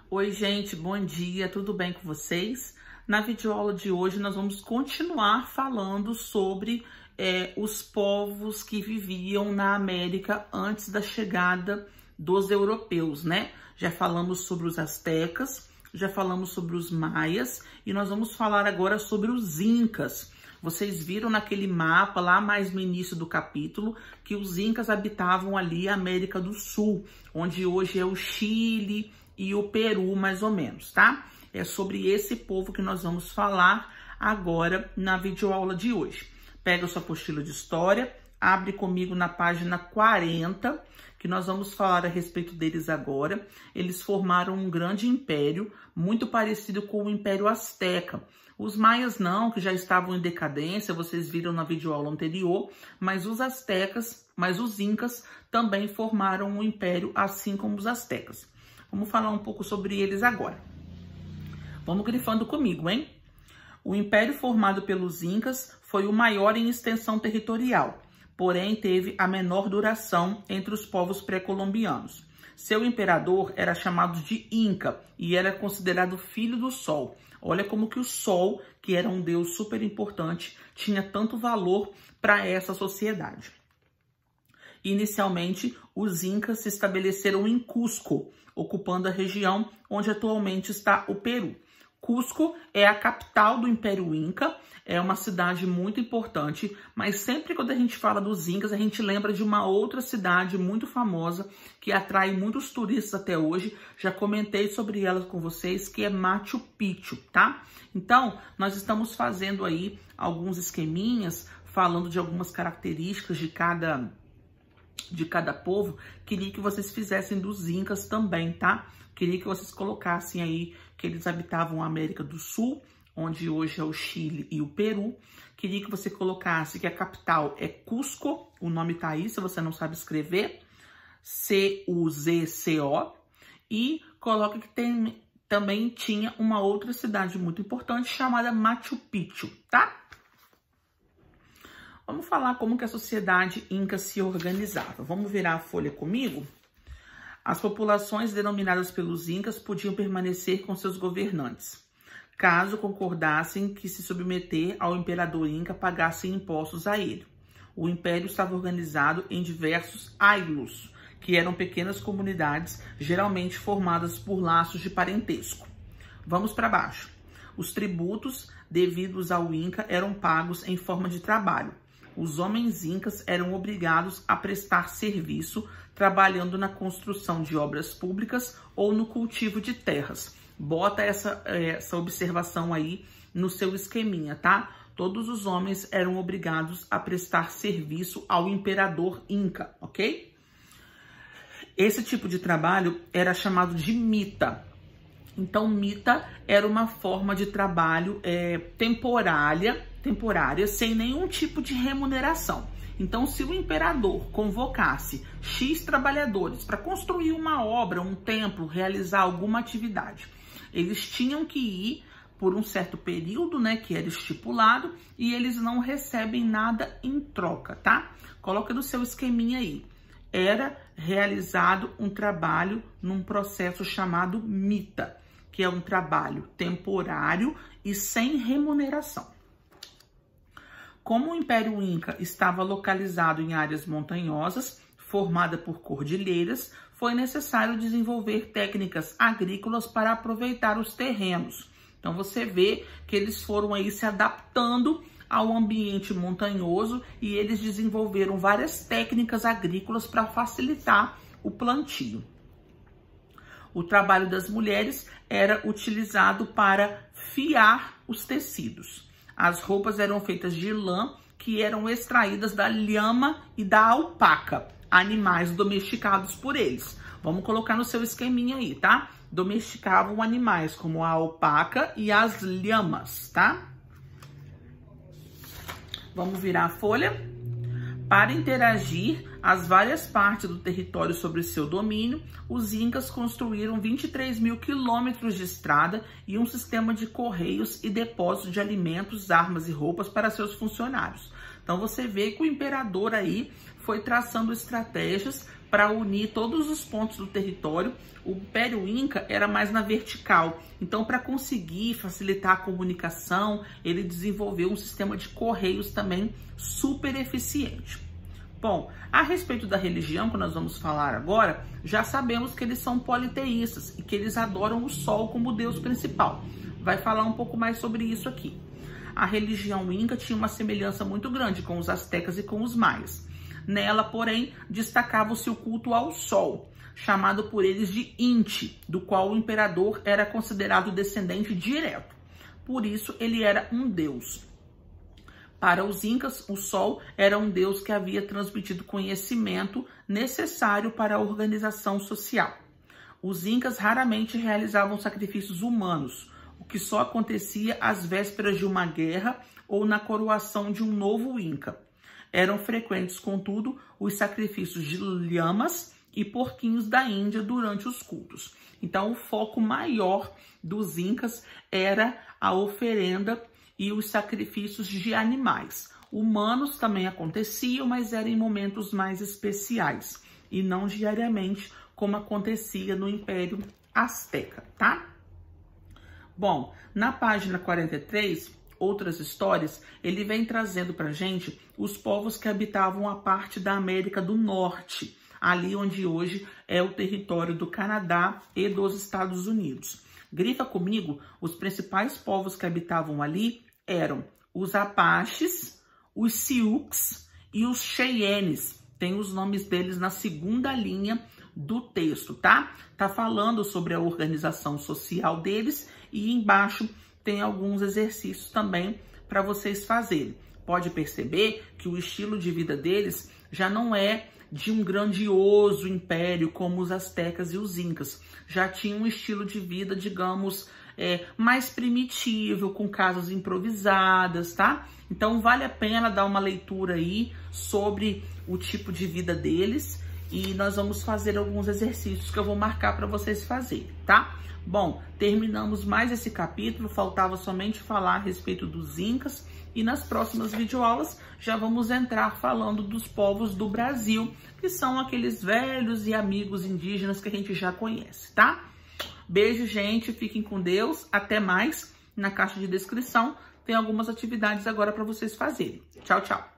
Oi, gente, bom dia, tudo bem com vocês? Na videoaula de hoje nós vamos continuar falando sobre os povos que viviam na América antes da chegada dos europeus, né? Já falamos sobre os astecas, já falamos sobre os maias e nós vamos falar agora sobre os incas. Vocês viram naquele mapa lá mais no início do capítulo que os incas habitavam ali a América do Sul, onde hoje é o Chile e o Peru, mais ou menos, tá? É sobre esse povo que nós vamos falar agora na videoaula de hoje. Pega sua apostila de história, abre comigo na página 40, que nós vamos falar a respeito deles agora. Eles formaram um grande império, muito parecido com o Império Azteca. Os maias não, que já estavam em decadência, vocês viram na videoaula anterior, mas os incas também formaram um império, assim como os astecas. Vamos falar um pouco sobre eles agora. Vamos grifando comigo, hein? O império formado pelos incas foi o maior em extensão territorial, porém teve a menor duração entre os povos pré-colombianos. Seu imperador era chamado de Inca e era considerado filho do Sol. Olha como que o Sol, que era um deus super importante, tinha tanto valor para essa sociedade. Inicialmente, os incas se estabeleceram em Cusco, ocupando a região onde atualmente está o Peru. Cusco é a capital do Império Inca, é uma cidade muito importante, mas sempre quando a gente fala dos incas, a gente lembra de uma outra cidade muito famosa que atrai muitos turistas até hoje. Já comentei sobre ela com vocês, que é Machu Picchu, tá? Então, nós estamos fazendo aí alguns esqueminhas, falando de algumas características de cada povo. Queria que vocês fizessem dos incas também, tá? Queria que vocês colocassem aí que eles habitavam a América do Sul, onde hoje é o Chile e o Peru. Queria que você colocasse que a capital é Cusco, o nome tá aí, se você não sabe escrever, C-U-Z-C-O, e coloca que também tinha uma outra cidade muito importante chamada Machu Picchu, tá? Vamos falar como que a sociedade inca se organizava. Vamos virar a folha comigo? As populações denominadas pelos incas podiam permanecer com seus governantes, caso concordassem que se submeter ao imperador inca pagassem impostos a ele. O império estava organizado em diversos ailos, que eram pequenas comunidades, geralmente formadas por laços de parentesco. Vamos para baixo. Os tributos devidos ao inca eram pagos em forma de trabalho. Os homens incas eram obrigados a prestar serviço trabalhando na construção de obras públicas ou no cultivo de terras. Bota essa observação aí no seu esqueminha, tá? Todos os homens eram obrigados a prestar serviço ao imperador inca, ok? Esse tipo de trabalho era chamado de mita. Então, mita era uma forma de trabalho temporária, sem nenhum tipo de remuneração. Então, se o imperador convocasse X trabalhadores para construir uma obra, um templo, realizar alguma atividade, eles tinham que ir por um certo período, né, que era estipulado, e eles não recebem nada em troca, tá? Coloca no seu esqueminha aí. Era realizado um trabalho num processo chamado mita, que é um trabalho temporário e sem remuneração. Como o Império Inca estava localizado em áreas montanhosas, formada por cordilheiras, foi necessário desenvolver técnicas agrícolas para aproveitar os terrenos. Então você vê que eles foram aí se adaptando ao ambiente montanhoso e eles desenvolveram várias técnicas agrícolas para facilitar o plantio. O trabalho das mulheres era utilizado para fiar os tecidos. As roupas eram feitas de lã, que eram extraídas da lhama e da alpaca, animais domesticados por eles. Vamos colocar no seu esqueminha aí, tá? Domesticavam animais como a alpaca e as lhamas, tá? Vamos virar a folha. Para interagir as várias partes do território sobre seu domínio, os incas construíram 23 mil quilômetros de estrada e um sistema de correios e depósitos de alimentos, armas e roupas para seus funcionários. Então você vê que o imperador aí foi traçando estratégias para unir todos os pontos do território. O Império Inca era mais na vertical. Então, para conseguir facilitar a comunicação, ele desenvolveu um sistema de correios também super eficiente. Bom, a respeito da religião que nós vamos falar agora, já sabemos que eles são politeístas e que eles adoram o Sol como Deus principal. Vai falar um pouco mais sobre isso aqui. A religião inca tinha uma semelhança muito grande com os astecas e com os maias. Nela, porém, destacava-se o culto ao Sol, chamado por eles de Inti, do qual o imperador era considerado descendente direto. Por isso, ele era um deus. Para os incas, o Sol era um deus que havia transmitido conhecimento necessário para a organização social. Os incas raramente realizavam sacrifícios humanos, o que só acontecia às vésperas de uma guerra ou na coroação de um novo inca. Eram frequentes, contudo, os sacrifícios de lhamas e porquinhos da Índia durante os cultos. Então, o foco maior dos incas era a oferenda e os sacrifícios de animais. Humanos também aconteciam, mas eram em momentos mais especiais e não diariamente, como acontecia no Império Azteca, tá? Bom, na página 43, Outras Histórias, ele vem trazendo pra gente os povos que habitavam a parte da América do Norte, ali onde hoje é o território do Canadá e dos Estados Unidos. Grifa comigo, os principais povos que habitavam ali eram os Apaches, os Sioux e os Cheyennes. Tem os nomes deles na segunda linha do texto, tá? Tá falando sobre a organização social deles e embaixo tem alguns exercícios também para vocês fazerem. Pode perceber que o estilo de vida deles já não é de um grandioso império como os astecas e os incas. Já tinha um estilo de vida, digamos, mais primitivo, com casas improvisadas, tá? Então vale a pena dar uma leitura aí sobre o tipo de vida deles e nós vamos fazer alguns exercícios que eu vou marcar para vocês fazerem, tá? Bom, terminamos mais esse capítulo, faltava somente falar a respeito dos incas e nas próximas videoaulas já vamos entrar falando dos povos do Brasil, que são aqueles velhos e amigos indígenas que a gente já conhece, tá? Beijo, gente, fiquem com Deus, até mais. Na caixa de descrição tem algumas atividades agora para vocês fazerem. Tchau, tchau.